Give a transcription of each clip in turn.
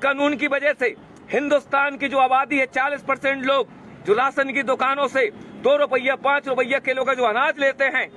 कानून की वजह से हिंदुस्तान की जो आबादी है 40% लोग जो राशन की दुकानों से 2 रुपया 5 रुपया किलो का जो अनाज लेते हैं,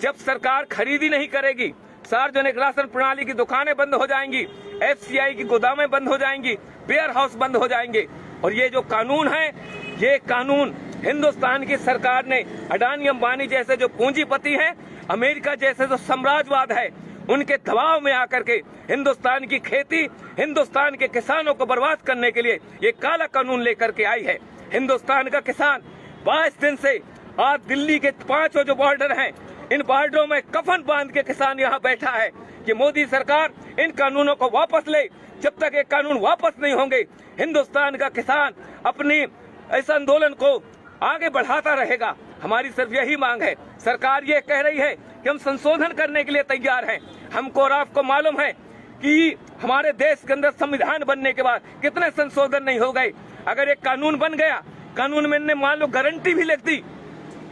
जब सरकार खरीदी नहीं करेगी, सार्वजनिक राशन प्रणाली की दुकानें बंद हो जाएंगी, FCI की गोदामें बंद हो जाएंगी, वेयर हाउस बंद हो जाएंगे। और ये जो कानून है, ये कानून हिंदुस्तान की सरकार ने अडानी अंबानी जैसे जो पूंजीपति हैं, अमेरिका जैसे जो साम्राज्यवाद है, उनके दबाव में आकर के हिंदुस्तान की खेती, हिंदुस्तान के किसानों को बर्बाद करने के लिए ये काला कानून लेकर के आई है। हिंदुस्तान का किसान 22 दिन से आज दिल्ली के 5 जो बॉर्डर हैं, इन बॉर्डरों में कफन बांध के किसान यहाँ बैठा है कि मोदी सरकार इन कानूनों को वापस ले। जब तक ये कानून वापस नहीं होंगे, हिंदुस्तान का किसान अपनी इस आंदोलन को आगे बढ़ाता रहेगा। हमारी सिर्फ यही मांग है। सरकार ये कह रही है कि हम संशोधन करने के लिए तैयार हैं। हमको और आपको मालूम है कि हमारे देश के अंदर संविधान बनने के बाद कितने संशोधन नहीं हो गए। अगर एक कानून बन गया, कानून में ने मान लो गारंटी भी लिख दी,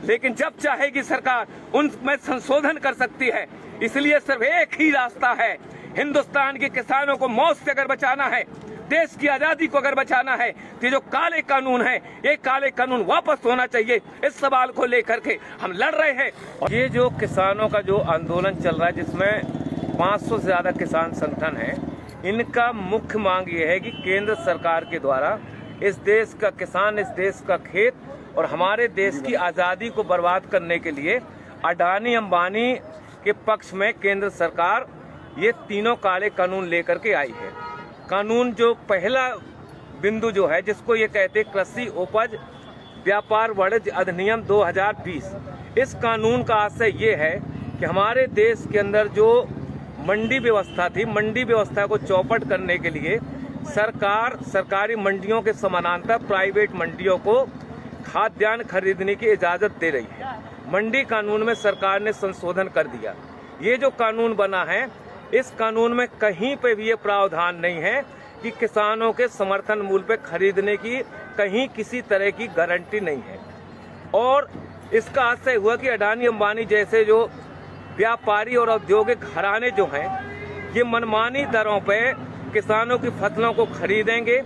लेकिन जब चाहेगी सरकार उनमें संशोधन कर सकती है। इसलिए सिर्फ एक ही रास्ता है, हिंदुस्तान के किसानों को मौत से अगर बचाना है, देश की आजादी को अगर बचाना है, तो जो काले कानून है, ये काले कानून वापस होना चाहिए। इस सवाल को लेकर के हम लड़ रहे हैं। और ये जो किसानों का जो आंदोलन चल रहा है, जिसमें 500 से ज्यादा किसान संगठन है, इनका मुख्य मांग ये है कि केंद्र सरकार के द्वारा इस देश का किसान, इस देश का खेत और हमारे देश की आजादी को बर्बाद करने के लिए अडानी अंबानी के पक्ष में केंद्र सरकार ये तीनों काले कानून लेकर के आई है। कानून जो पहला बिंदु जो है, जिसको ये कहते कृषि उपज व्यापार वाणिज्य अधिनियम 2020, इस कानून का आशय ये है कि हमारे देश के अंदर जो मंडी व्यवस्था थी, मंडी व्यवस्था को चौपट करने के लिए सरकार सरकारी मंडियों के समानांतर प्राइवेट मंडियों को खाद्यान्न खरीदने की इजाजत दे रही है। मंडी कानून में सरकार ने संशोधन कर दिया। ये जो कानून बना है, इस कानून में कहीं पे भी ये प्रावधान नहीं है कि किसानों के समर्थन मूल्य पे खरीदने की कहीं किसी तरह की गारंटी नहीं है। और इसका आशय हुआ कि अडानी अंबानी जैसे जो व्यापारी और औद्योगिक घराने जो हैं, ये मनमानी दरों पे किसानों की फसलों को खरीदेंगे,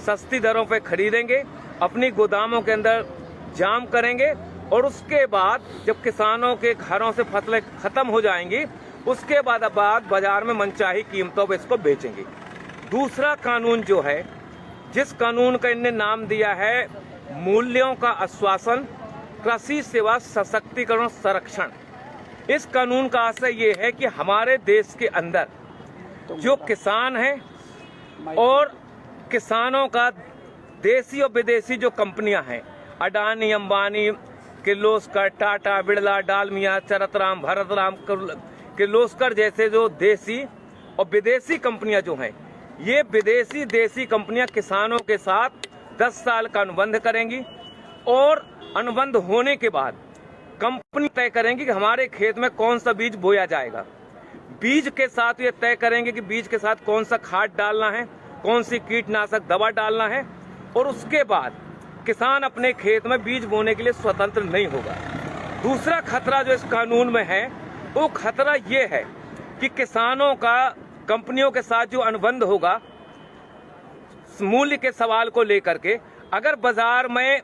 सस्ती दरों पे खरीदेंगे, अपनी गोदामों के अंदर जाम करेंगे और उसके बाद जब किसानों के घरों से फसलें खत्म हो जाएंगी, उसके बाद बाजार में मनचाही कीमतों पर इसको बेचेंगे। दूसरा कानून जो है, जिस कानून का इनने नाम दिया है मूल्यों का आश्वासन, कृषि सेवा सशक्तिकरण संरक्षण, इस कानून का आशय ये है कि हमारे देश के अंदर जो किसान हैं और किसानों का देसी और विदेशी जो कंपनियां हैं, अडानी अंबानी, किर्लोस्कर, टाटा, बिरला, डालमिया, चरतराम, भरतराम, किर्लोस्कर जैसे जो देसी और विदेशी कंपनियां जो हैं, ये विदेशी देसी कंपनियां किसानों के साथ 10 साल का अनुबंध करेंगी और अनुबंध होने के बाद कंपनी तय करेंगी कि हमारे खेत में कौन सा बीज बोया जाएगा। बीज के साथ ये तय करेंगे कि बीज के साथ कौन सा खाद डालना है, कौन सी कीटनाशक दवा डालना है, और उसके बाद किसान अपने खेत में बीज बोने के लिए स्वतंत्र नहीं होगा। दूसरा खतरा जो इस कानून में है, वो खतरा ये है कि किसानों का कंपनियों के साथ जो अनुबंध होगा मूल्य के सवाल को लेकर के, अगर बाजार में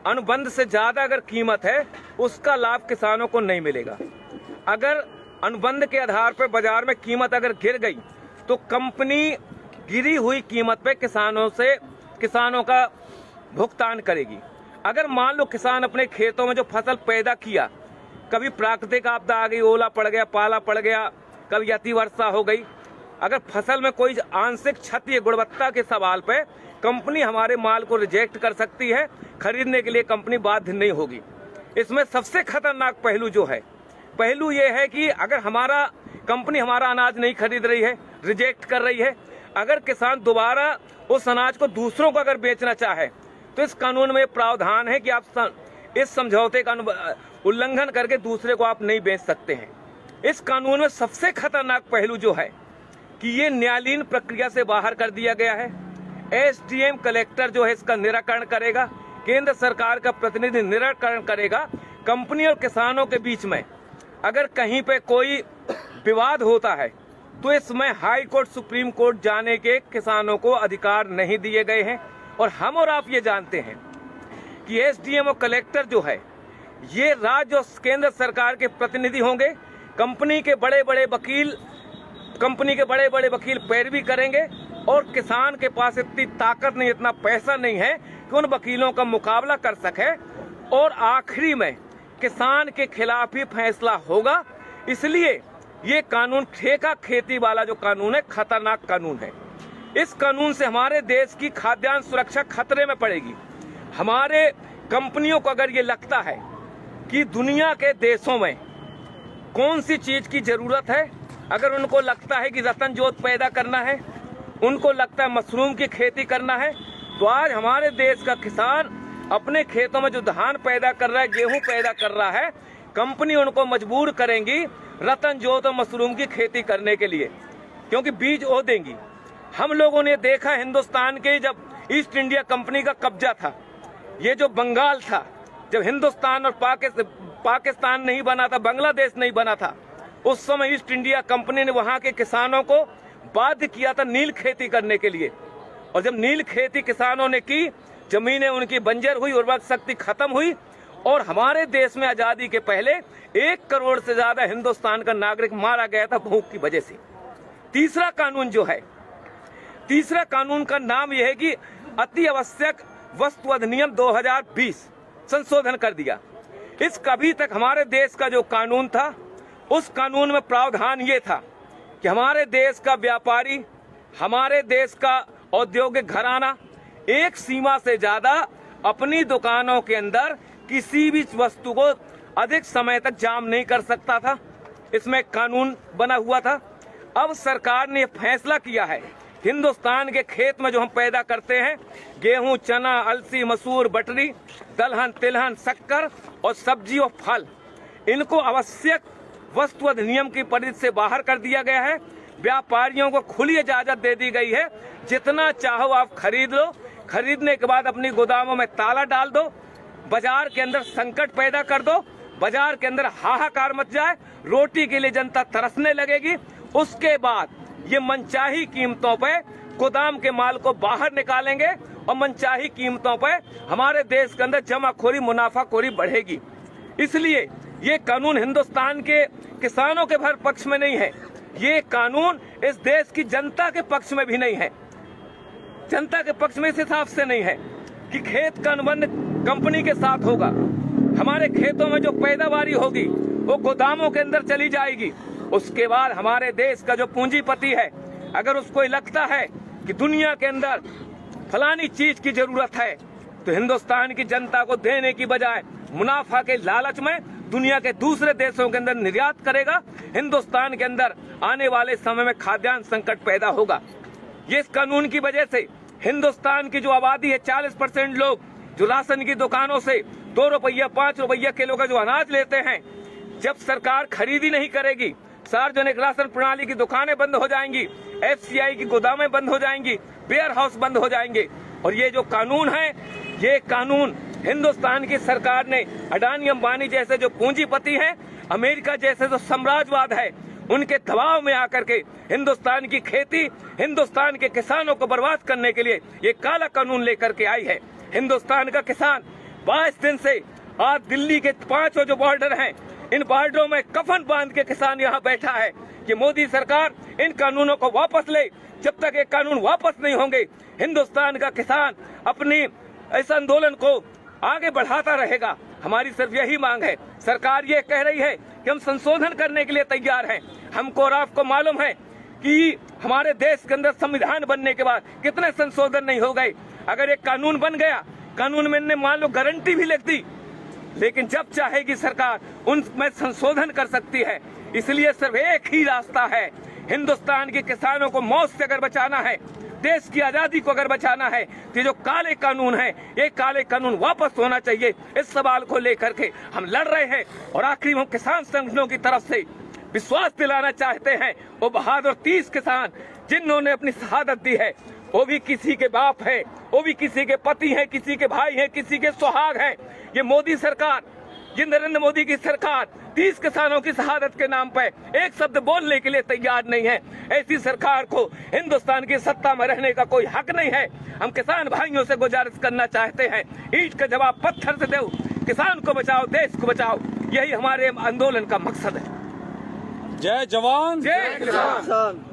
अनुबंध से ज्यादा अगर कीमत है, उसका लाभ किसानों को नहीं मिलेगा। अगर अनुबंध के आधार पर बाजार में कीमत अगर गिर गई, तो कंपनी गिरी हुई कीमत पे किसानों का भुगतान करेगी। अगर मान लो किसान अपने खेतों में जो फसल पैदा किया, कभी प्राकृतिक आपदा आ गई, ओला पड़ गया, पाला पड़ गया, कभी अतिवर्षा हो गई, अगर फसल में कोई आंशिक क्षति या गुणवत्ता के सवाल पे कंपनी हमारे माल को रिजेक्ट कर सकती है, खरीदने के लिए कंपनी बाध्य नहीं होगी। इसमें सबसे खतरनाक पहलू जो है, पहलू ये है कि अगर हमारा कंपनी हमारा अनाज नहीं खरीद रही है, रिजेक्ट कर रही है, अगर किसान दोबारा उस अनाज को दूसरों को अगर बेचना चाहे, तो इस कानून में प्रावधान है कि आप इस समझौते का उल्लंघन करके दूसरे को आप नहीं बेच सकते हैं। इस कानून में सबसे खतरनाक पहलू जो है कि ये न्यायालयीन प्रक्रिया से बाहर कर दिया गया है। एसडीएम कलेक्टर जो है इसका निराकरण करेगा, केंद्र सरकार का प्रतिनिधि निराकरण करेगा। कंपनी और किसानों के बीच में अगर कहीं पे कोई विवाद होता है, तो इसमें हाई कोर्ट सुप्रीम कोर्ट जाने के किसानों को अधिकार नहीं दिए गए हैं। और हम और आप ये जानते हैं कि एसडीएम और कलेक्टर जो है ये राज्य और केंद्र सरकार के प्रतिनिधि होंगे। कंपनी के बड़े बड़े वकील पैरवी करेंगे और किसान के पास इतनी ताकत नहीं, इतना पैसा नहीं है कि उन वकीलों का मुकाबला कर सके और आखिरी में किसान के खिलाफ ही फैसला होगा। इसलिए ये कानून ठेका खेती वाला जो कानून है खतरनाक कानून है। इस कानून से हमारे देश की खाद्यान्न सुरक्षा खतरे में पड़ेगी। हमारे कंपनियों को अगर ये लगता है कि दुनिया के देशों में कौन सी चीज की जरूरत है, अगर उनको लगता है कि रतन जोत पैदा करना है, उनको लगता है मशरूम की खेती करना है, तो आज हमारे देश का किसान अपने खेतों में जो धान पैदा कर रहा है, गेहूं पैदा कर रहा है, कंपनी उनको मजबूर करेंगी रतन जोत और मशरूम की खेती करने के लिए, क्योंकि बीज वो देंगी। हम लोगों ने देखा हिंदुस्तान के जब ईस्ट इंडिया कंपनी का कब्जा था, ये जो बंगाल था, जब हिंदुस्तान और पाकिस्तान नहीं बना था, बांग्लादेश नहीं बना था, उस समय ईस्ट इंडिया कंपनी ने वहां के किसानों को बाध्य किया था नील खेती करने के लिए। और जब नील खेती किसानों ने की, जमीनें उनकी बंजर हुई, उर्वरक शक्ति खत्म हुई और हमारे देश में आजादी के पहले 1 करोड़ से ज्यादा हिंदुस्तान का नागरिक मारा गया था भूख की वजह से। तीसरा कानून जो है, तीसरा कानून का नाम यह है कि अति आवश्यक वस्तु अधिनियम 2020 संशोधन कर दिया। इस कभी तक हमारे देश का जो कानून था, उस कानून में प्रावधान ये था कि हमारे देश का व्यापारी, हमारे देश का औद्योगिक घराना एक सीमा से ज्यादा अपनी दुकानों के अंदर किसी भी वस्तु को अधिक समय तक जाम नहीं कर सकता था। इसमें कानून बना हुआ था। अब सरकार ने फैसला किया है, हिंदुस्तान के खेत में जो हम पैदा करते हैं, गेहूं, चना, अलसी, मसूर, बटरी, दलहन, तिलहन, शक्कर और सब्जी और फल, इनको आवश्यक वस्तु अधिनियम की परिधि से बाहर कर दिया गया है। व्यापारियों को खुली इजाजत दे दी गई है, जितना चाहो आप खरीद लो, खरीदने के बाद अपनी गोदामों में ताला डाल दो, बाजार के अंदर संकट पैदा कर दो, बाजार के अंदर हाहाकार मच जाए, रोटी के लिए जनता तरसने लगेगी। उसके बाद ये मनचाही कीमतों पे गोदाम के माल को बाहर निकालेंगे और मनचाही कीमतों पे हमारे देश के अंदर जमाखोरी, मुनाफाखोरी बढ़ेगी। इसलिए ये कानून हिंदुस्तान के किसानों के भर पक्ष में नहीं है, ये कानून इस देश की जनता के पक्ष में भी नहीं है। जनता के पक्ष में इस हिसाब से नहीं है कि खेत का अनुबंध कंपनी के साथ होगा, हमारे खेतों में जो पैदावारी होगी वो गोदामों के अंदर चली जाएगी। उसके बाद हमारे देश का जो पूंजीपति है, अगर उसको लगता है कि दुनिया के अंदर फलानी चीज की जरूरत है, तो हिंदुस्तान की जनता को देने की बजाय मुनाफा के लालच में दुनिया के दूसरे देशों के अंदर निर्यात करेगा। हिंदुस्तान के अंदर आने वाले समय में खाद्यान्न संकट पैदा होगा। ये इस कानून की वजह से हिंदुस्तान की जो आबादी है, 40% लोग जो राशन की दुकानों से 2 रुपया 5 रुपया किलो का जो अनाज लेते हैं, जब सरकार खरीदी नहीं करेगी, सार्वजनिक राशन प्रणाली की दुकानें बंद हो जाएंगी, FCI की गोदामें बंद हो जाएंगी, वेयर हाउस बंद हो जाएंगे। और ये जो कानून है, ये कानून हिंदुस्तान की सरकार ने अडानी अंबानी जैसे जो पूंजीपति हैं, अमेरिका जैसे जो साम्राज्यवाद है, उनके दबाव में आकर के हिंदुस्तान की खेती, हिंदुस्तान के किसानों को बर्बाद करने के लिए ये काला कानून लेकर के आई है। हिंदुस्तान का किसान 22 दिन से आज दिल्ली के 5 जो बॉर्डर हैं, इन बॉर्डरों में कफन बांध के किसान यहाँ बैठा है कि मोदी सरकार इन कानूनों को वापस ले। जब तक ये कानून वापस नहीं होंगे, हिंदुस्तान का किसान अपनी इस आंदोलन को आगे बढ़ाता रहेगा। हमारी सिर्फ यही मांग है, सरकार ये कह रही है कि हम संशोधन करने के लिए तैयार हैं। हमको और आपको मालूम है कि हमारे देश के अंदर संविधान बनने के बाद कितने संशोधन नहीं हो गए। अगर एक कानून बन गया, कानून में ने मान लो गारंटी भी लिख दी, लेकिन जब चाहेगी सरकार उनमें संशोधन कर सकती है। इसलिए सिर्फ एक ही रास्ता है, हिंदुस्तान के किसानों को मौत से अगर बचाना है, देश की आजादी को अगर बचाना है, तो जो काले कानून है, ये काले कानून वापस होना चाहिए। इस सवाल को लेकर के हम लड़ रहे हैं और आखिरी हम किसान संगठनों की तरफ से विश्वास दिलाना चाहते हैं, वो बहादुर 30 किसान जिन्होंने अपनी शहादत दी है, वो भी किसी के बाप है, वो भी किसी के पति हैं, किसी के भाई हैं, किसी के सुहाग हैं। ये मोदी सरकार, ये नरेंद्र मोदी की सरकार 30 किसानों की शहादत के नाम पे एक शब्द बोलने के लिए तैयार नहीं है। ऐसी सरकार को हिंदुस्तान की सत्ता में रहने का कोई हक नहीं है। हम किसान भाइयों से गुजारिश करना चाहते हैं, ईंट का जवाब पत्थर से दो, किसान को बचाओ, देश को बचाओ, यही हमारे आंदोलन का मकसद है। जय जवान जय किसान।